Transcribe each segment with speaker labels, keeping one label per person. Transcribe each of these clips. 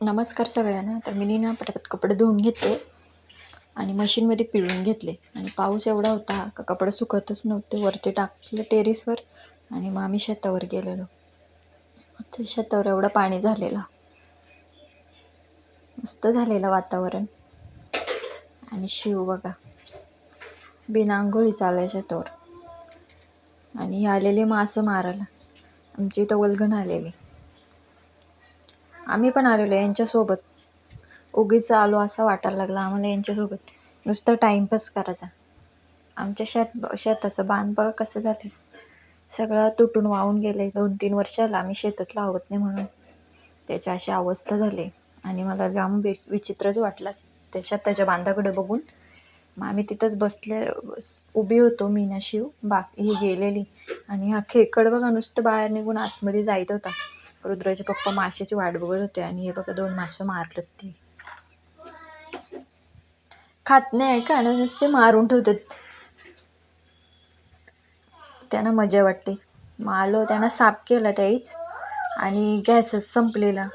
Speaker 1: नमस्कार सगळ्यांना. तर मी ना पटापट कपडे धुवून घेतले आणि मशीनमध्ये पिळून घेतले आणि पाऊस एवढा होता का कपडे सुकतच नव्हते. वरती टाकले टेरेसवर आणि मग आम्ही शेतावर गेलेलो. तर शेतावर एवढं पाणी झालेलं, मस्त झालेलं वातावरण. आणि शिव बघा बिना आंघोळी चालू शेतावर. आणि हे आलेले मासं मारायला. आमची इथं वल्गण आलेली. आम्ही पण आलेलो यांच्यासोबत. उगीच आलो असं वाटायला लागलं आम्हाला यांच्यासोबत. नुसतं टाईमपास करायचा. आमच्या शेताचं बांध बघा कसं झालं, सगळं तुटून वाहून गेले. 2-3 वर्षाला आम्ही शेतात लावत नाही म्हणून त्याची अशी अवस्था झाली. आणि मला जाम विचित्रच वाटलं त्या शेताच्या बांधाकडे बघून. मग आम्ही तिथंच उभी होतो, मी ना शिव. बाकी ही गेलेली. आणि हा खेकड बघा नुसतं बाहेर निघून आतमध्ये जायत होता. रुद्राचे पप्पा माशाची वाट बघत होते आणि हे बघा 2 मासे मारलेत. ते खात नाही का ना, नुसते मारून ठेवतात. त्यांना मजा वाटते. मग आलो, त्यांना साफ केला त्याहीच. आणि गॅसच संपलेला.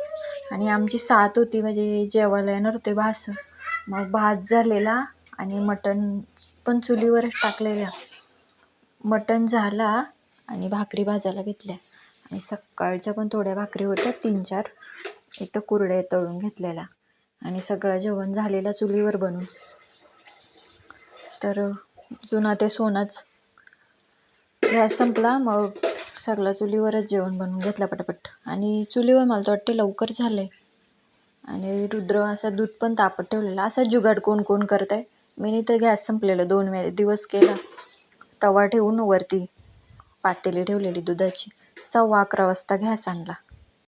Speaker 1: आणि आमची 7 होती, म्हणजे जेवायला येणार होते भास. मग भात झालेला आणि मटण पण चुलीवरच टाकलेल्या. मटण झाला आणि भाकरी भाजायला घेतल्या. आणि सकाळच्या पण थोड्या भाकरी होत्या, 3-4. इथं कुरड्या तळून घेतलेल्या. आणि सगळं जेवण झालेलं चुलीवर बनून. तर जुना ते सोनाच. गॅस संपला, मग सगळं चुलीवरच जेवण बनवून घेतलं पटापट. आणि चुलीवर मला तर वाटते लवकर झालंय. आणि रुद्र असा दूध पण तापत ठेवलेला. असा जुगाड कोण कोण करत आहे. मी तर गॅस संपलेलं 2 दिवस केला. तवा ठेवून वरती पातेली ठेवलेली दुधाची. 11:15 वाजता गॅस आणला.